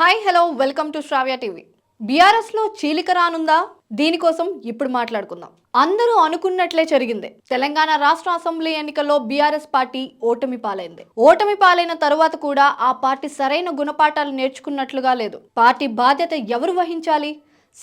Hi hello welcome to Shravya TV. BRS లో చీలిక రానుందా? దీనికోసం ఇప్పుడు మాట్లాడుకుందాం. అందరూ అనుకున్నట్లే జరిగింది. తెలంగాణ రాష్ట్ర అసెంబ్లీ ఎన్నికల్లో బీఆర్ఎస్ పార్టీ ఓటమి పాలైంది. ఓటమి పాలైన తరువాత కూడా ఆ పార్టీ సరైన గుణపాఠాలు నేర్చుకున్నట్లుగా లేదు. పార్టీ బాధ్యత ఎవరు వహించాలి,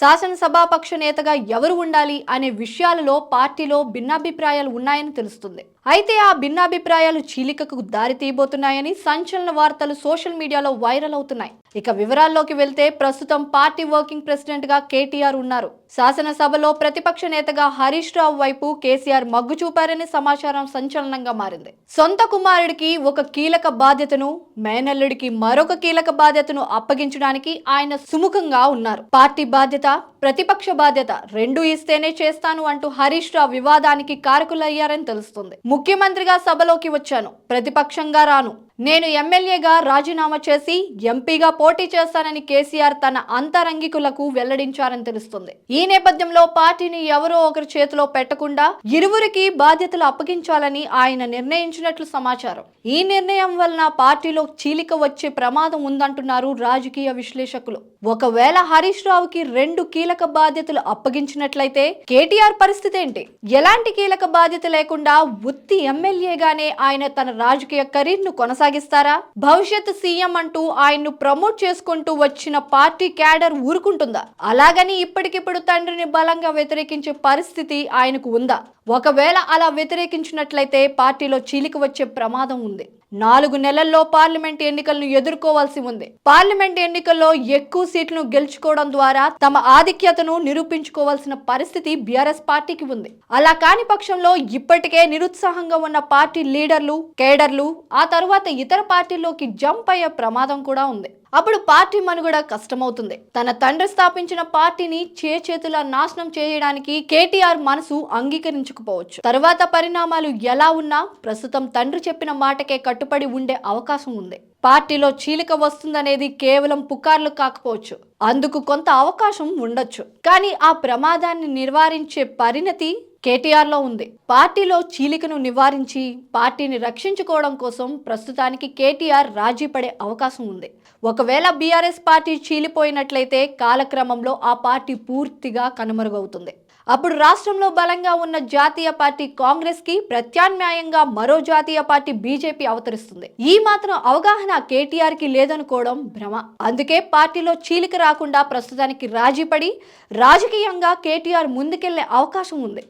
శాసనసభాపక్ష నేతగా ఎవరు ఉండాలి అనే విషయాలలో పార్టీలో భిన్నాభిప్రాయాలు ఉన్నాయని తెలుస్తుంది. అయితే ఆ భిన్నాభిప్రాయాలు చీలికకు దారి తీయబోతున్నాయని సంచలన వార్తలు సోషల్ మీడియాలో వైరల్ అవుతున్నాయి. ఇక వివరాల్లోకి వెళ్తే ప్రస్తుతం పార్టీ వర్కింగ్ ప్రెసిడెంట్ గా కేటీఆర్ ఉన్నారు. శాసనసభలో ప్రతిపక్ష నేతగా హరీష్ రావు వైపు కేసీఆర్ మగ్గు చూపారనే సమాచారం సంచలనంగా మారింది. సొంత కుమారుడికి ఒక కీలక బాధ్యతను, మేనల్లుడికి మరొక కీలక బాధ్యతను అప్పగించడానికి ఆయన సుముఖంగా ఉన్నారు. పార్టీ బాధ్యత, ప్రతిపక్ష బాధ్యత రెండూ ఇస్తేనే చేస్తాను అంటూ హరీష్ రావు వివాదానికి కారకులయ్యారని తెలుస్తుంది. ముఖ్యమంత్రిగా సభలోకి వచ్చాను, ప్రతిపక్షంగా రాను, నేను ఎమ్మెల్యేగా రాజీనామా చేసి ఎంపీగా పోటీ చేస్తానని కేసీఆర్ తన అంతరంగికులకు వెల్లడించారని తెలుస్తుంది. ఈ నేపథ్యంలో పార్టీని ఎవరో ఒకరి చేతిలో పెట్టకుండా ఇరువురికి బాధ్యతలు అప్పగించాలని ఆయన నిర్ణయించినట్లు సమాచారం. ఈ నిర్ణయం వలన పార్టీలో చీలిక వచ్చే ప్రమాదం ఉందంటున్నారు రాజకీయ విశ్లేషకులు. ఒకవేళ హరీష్ రావుకి రెండు కీలక బాధ్యతలు అప్పగించినట్లయితే కేటీఆర్ పరిస్థితి ఏంటి? ఎలాంటి కీలక బాధ్యత లేకుండా ఉత్తి ఎమ్మెల్యేగానే ఆయన తన రాజకీయ కెరీర్ ను కొనసాగిస్తారా? భవిష్యత్ సీఎం అంటూ ఆయన్ను ప్రమోట్ చేసుకుంటూ వచ్చిన పార్టీ క్యాడర్ ఊరుకుంటుందా? అలాగని ఇప్పటికిప్పుడు తండ్రిని బలంగా వ్యతిరేకించే పరిస్థితి ఆయనకు ఉందా? ఒకవేళ అలా వ్యతిరేకించినట్లయితే పార్టీలో చీలిక వచ్చే ప్రమాదం ఉంది. 4 నెలల్లో పార్లమెంట్ ఎన్నికలను ఎదుర్కోవాల్సి ఉంది. పార్లమెంట్ ఎన్నికల్లో ఎక్కువ సీట్లను గెలుచుకోవడం ద్వారా తమ ఆధిక్యతను నిరూపించుకోవాల్సిన పరిస్థితి బీఆర్ఎస్ పార్టీకి ఉంది. అలా కాని పక్షంలో ఇప్పటికే నిరుత్సాహంగా ఉన్న పార్టీ లీడర్లు, కేడర్లు ఆ తర్వాత ఇతర పార్టీల్లోకి జంప్ అయ్యే ప్రమాదం కూడా ఉంది. అప్పుడు పార్టీ మనుగడ కష్టమవుతుంది. తన తండ్రి స్థాపించిన పార్టీని చేతులా నాశనం చేయడానికి కేటీఆర్ మనసు అంగీకరించకపోవచ్చు. తరువాత పరిణామాలు ఎలా ఉన్నా ప్రస్తుతం తండ్రి చెప్పిన మాటకే కట్టుబడి ఉండే అవకాశం ఉంది. పార్టీలో చీలిక వస్తుందనేది కేవలం పుకార్లు కాకపోవచ్చు, అందుకు కొంత అవకాశం ఉండొచ్చు. కానీ ఆ ప్రమాదాన్ని నివారించే పరిణతి కేటీఆర్ లో ఉంది. పార్టీలో చీలికను నివారించి పార్టీని రక్షించుకోవడం కోసం ప్రస్తుతానికి కేటీఆర్ రాజీ పడే అవకాశం ఉంది. ఒకవేళ బీఆర్ఎస్ పార్టీ చీలిపోయినట్లయితే కాలక్రమంలో ఆ పార్టీ పూర్తిగా కనుమరుగవుతుంది. అప్పుడు రాష్ట్రంలో బలంగా ఉన్న జాతీయ పార్టీ కాంగ్రెస్ కి ప్రత్యామ్నాయంగా మరో జాతీయ పార్టీ బీజేపీ అవతరిస్తుంది. ఈ మాత్రం అవగాహన కేటీఆర్ కి లేదనుకోవడం భ్రమ. అందుకే పార్టీలో చీలిక రాకుండా ప్రస్తుతానికి రాజీపడి రాజకీయంగా కేటీఆర్ ముందుకెళ్లే అవకాశం ఉంది.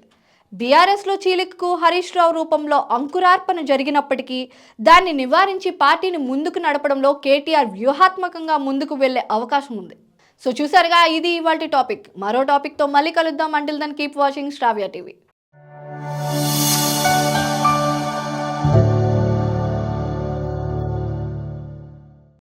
బీఆర్ఎస్ లో చీలికకు హరీష్ రావు రూపంలో అంకురార్పణ జరిగినప్పటికీ దాన్ని నివారించి పార్టీని ముందుకు నడపడంలో కేటీఆర్ వ్యూహాత్మకంగా ముందుకు వెళ్లే అవకాశం ఉంది. సో చూసారుగా, ఇది ఇవాల్టి టాపిక్. మరో టాపిక్ తో మళ్ళీ కలుద్దాం. అంటిల్ దెన్ కీప్ వాచింగ్ శ్రావ్య టీవీ.